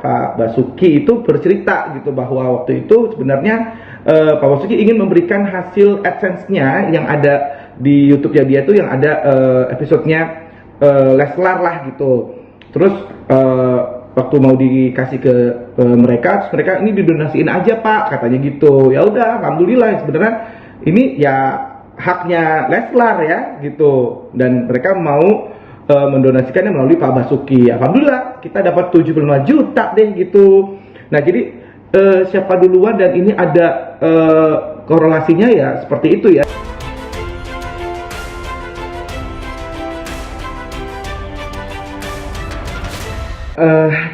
Pak Basuki itu bercerita gitu bahwa waktu itu sebenarnya Pak Basuki ingin memberikan hasil AdSense-nya yang ada di YouTube-nya dia tuh yang ada episodenya Leslar lah gitu. Terus waktu mau dikasih ke mereka, terus mereka ini didonasiin aja Pak, katanya gitu. Ya udah, alhamdulillah sebenarnya ini ya haknya Leslar ya gitu. Dan mereka mau mendonasikannya melalui Pak Basuki. Alhamdulillah kita dapat 75 juta deh gitu. Nah jadi siapa duluan dan ini ada korelasinya ya seperti itu ya.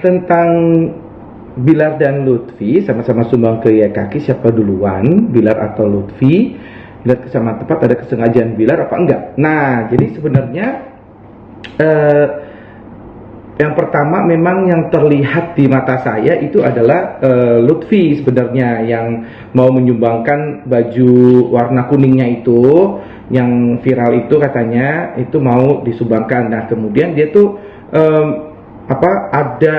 Tentang Bilar dan Lutfi sama-sama sumbang ke YKK, siapa duluan, Bilar atau Lutfi? Bilar kesamaan tepat, ada kesengajaan Bilar apa enggak? Nah, jadi sebenarnya yang pertama memang yang terlihat di mata saya itu adalah Lutfi sebenarnya yang mau menyumbangkan baju warna kuningnya itu, yang viral itu katanya itu mau disumbangkan. Nah, kemudian dia tuh ada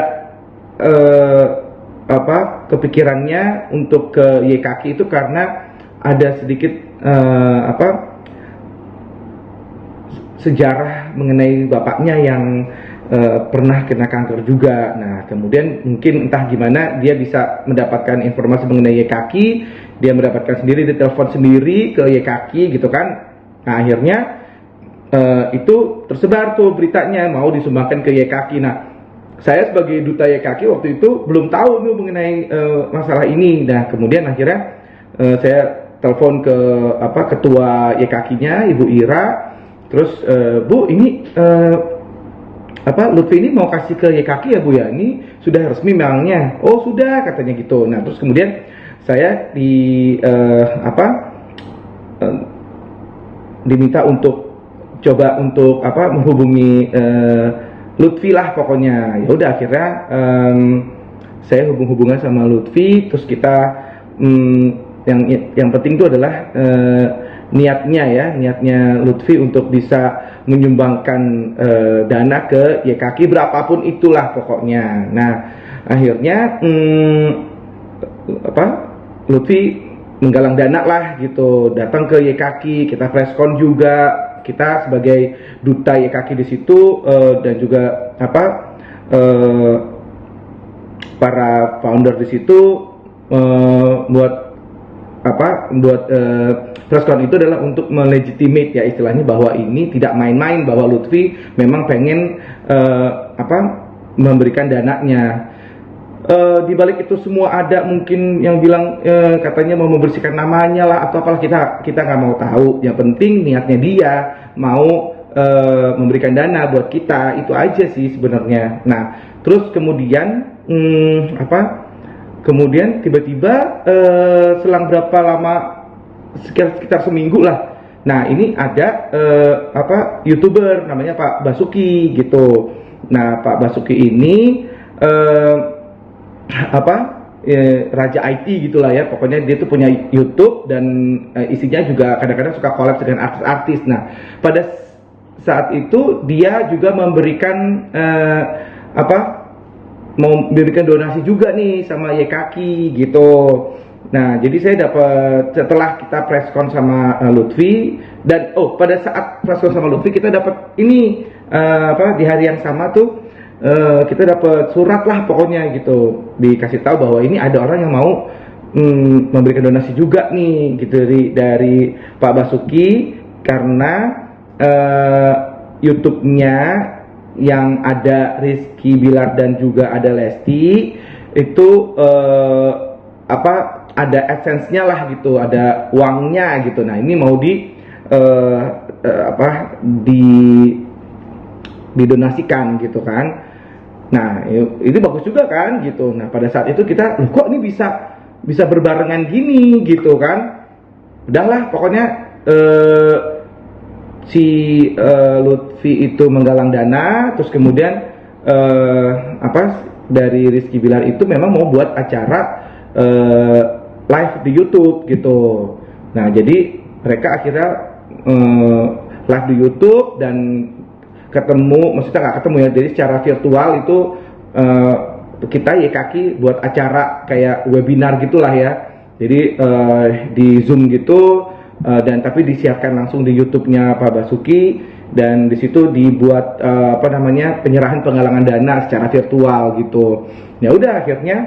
kepikirannya untuk ke YKK itu karena ada sedikit sejarah mengenai bapaknya yang pernah kena kanker juga. Nah kemudian mungkin entah gimana dia bisa mendapatkan informasi mengenai YKK, dia mendapatkan sendiri, ditelepon sendiri ke YKK gitu kan. Nah akhirnya itu tersebar tuh beritanya mau disumbangkan ke YKK. Nah saya sebagai duta YKK waktu itu belum tahu nih mengenai masalah ini. Nah kemudian akhirnya saya telepon ke ketua YKK-nya Ibu Ira, terus Bu ini Lutfi ini mau kasih ke YKK ya Bu ya, ini sudah resmi memangnya? Oh sudah katanya gitu. Nah terus kemudian saya diminta untuk coba untuk menghubungi Lutfi lah pokoknya. Ya udah akhirnya saya hubungan sama Lutfi, terus kita yang penting itu adalah niatnya Lutfi untuk bisa menyumbangkan dana ke YKK berapapun itulah pokoknya. Nah akhirnya Lutfi menggalang dana lah gitu, datang ke YKK, kita preskon juga. Kita sebagai duta YKK di situ dan juga para founder di situ buat preskon itu adalah untuk melegitimate ya istilahnya bahwa ini tidak main-main, bahwa Lutfi memang pengen memberikan dananya. Di balik itu semua ada mungkin yang bilang katanya mau membersihkan namanya lah atau apalah, kita nggak mau tahu. Yang penting niatnya dia mau memberikan dana buat kita, itu aja sih sebenarnya. Nah terus kemudian kemudian tiba-tiba selang berapa lama, sekitar seminggu lah. Nah ini ada YouTuber namanya Pak Basuki gitu. Nah Pak Basuki ini raja IT gitulah ya, pokoknya dia tuh punya YouTube dan isinya juga kadang-kadang suka collab dengan artis-artis. Nah pada saat itu dia juga memberikan mau memberikan donasi juga nih sama YKK gitu. Nah jadi saya dapat, setelah kita preskon sama Lutfi dan pada saat preskon sama Lutfi kita dapat ini di hari yang sama tuh kita dapat surat lah pokoknya gitu, dikasih tahu bahwa ini ada orang yang mau memberikan donasi juga nih gitu dari Pak Basuki karena YouTube-nya yang ada Rizky Bilar dan juga ada Lesti itu ada AdSense-nya lah gitu, ada uangnya gitu. Nah ini mau didonasikan gitu kan. Nah itu bagus juga kan gitu. Nah pada saat itu kita kok ini bisa berbarengan gini gitu kan. Udahlah pokoknya si Lutfi itu menggalang dana, terus kemudian dari Rizky Bilar itu memang mau buat acara live di YouTube gitu. Nah jadi mereka akhirnya live di YouTube dan ketemu, maksudnya nggak ketemu ya, jadi secara virtual itu kita YKaki buat acara kayak webinar gitulah ya. Jadi di Zoom gitu, dan tapi disiarkan langsung di YouTube-nya Pak Basuki, dan di situ dibuat penyerahan penggalangan dana secara virtual gitu. Ya udah akhirnya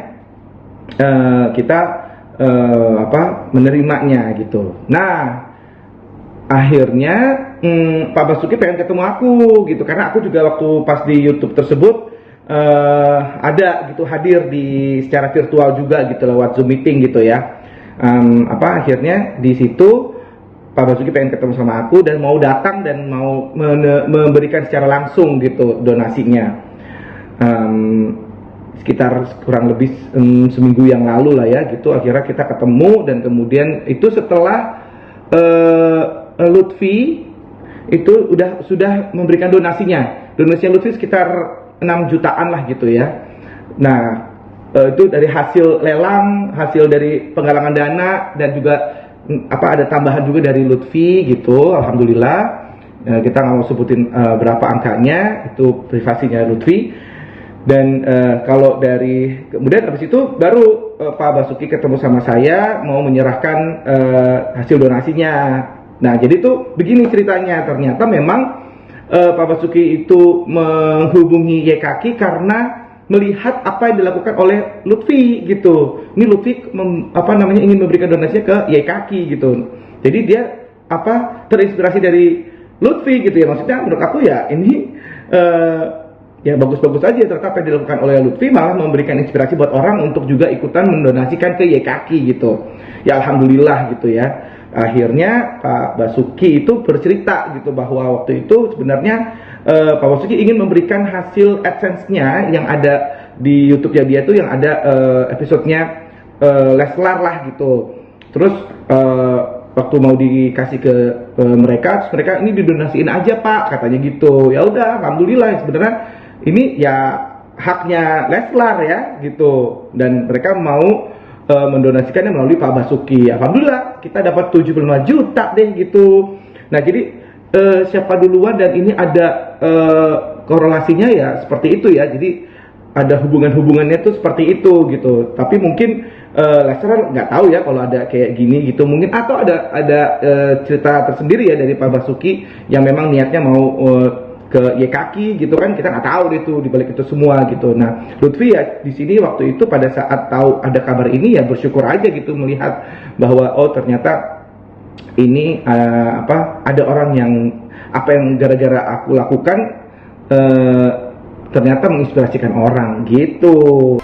kita menerimanya gitu. Nah, akhirnya Pak Basuki pengen ketemu aku gitu, karena aku juga waktu pas di YouTube tersebut ada gitu, hadir di secara virtual juga gitu lewat Zoom meeting gitu ya. Akhirnya di situ Pak Basuki pengen ketemu sama aku dan mau datang dan mau memberikan secara langsung gitu donasinya. Sekitar kurang lebih seminggu yang lalu lah ya gitu, akhirnya kita ketemu, dan kemudian itu setelah Lutfi itu sudah memberikan donasinya. Donasinya Lutfi sekitar 6 jutaan lah gitu ya. Nah, itu dari hasil lelang, hasil dari penggalangan dana, dan juga ada tambahan juga dari Lutfi gitu. Alhamdulillah. Kita nggak mau sebutin berapa angkanya, itu privasinya Lutfi. Dan kalau dari kemudian habis itu baru Pak Basuki ketemu sama saya mau menyerahkan hasil donasinya. Nah, jadi tuh begini ceritanya, ternyata memang Pak Basuki itu menghubungi YKaki karena melihat apa yang dilakukan oleh Lutfi gitu. Ini Lutfi ingin memberikan donasinya ke YKaki gitu. Jadi dia terinspirasi dari Lutfi gitu ya. Maksudnya menurut aku ya ini ya bagus-bagus aja, ternyata apa yang dilakukan oleh Lutfi malah memberikan inspirasi buat orang untuk juga ikutan mendonasikan ke YKaki gitu. Ya alhamdulillah gitu ya. Akhirnya Pak Basuki itu bercerita gitu bahwa waktu itu sebenarnya Pak Basuki ingin memberikan hasil AdSense-nya yang ada di YouTube-nya dia tuh, yang ada episodenya Leslar lah gitu. Terus waktu mau dikasih ke mereka, terus mereka ini didonasiin aja Pak, katanya gitu. Ya udah, alhamdulillah sebenarnya ini ya haknya Leslar ya gitu, dan mereka mau mendonasikannya melalui Pak Basuki. Alhamdulillah kita dapat 75 juta deh gitu. Nah, jadi siapa duluan, dan ini ada korelasinya ya seperti itu ya. Jadi ada hubungannya tuh seperti itu gitu. Tapi mungkin Leslar nggak tahu ya kalau ada kayak gini gitu. Mungkin atau ada cerita tersendiri ya dari Pak Basuki yang memang niatnya mau ke YKaki gitu kan, kita nggak tahu itu di balik itu semua gitu. Nah, Lutfi ya di sini waktu itu pada saat tahu ada kabar ini ya bersyukur aja gitu, melihat bahwa oh ternyata ini ada orang yang apa yang gara-gara aku lakukan ternyata menginspirasikan orang gitu.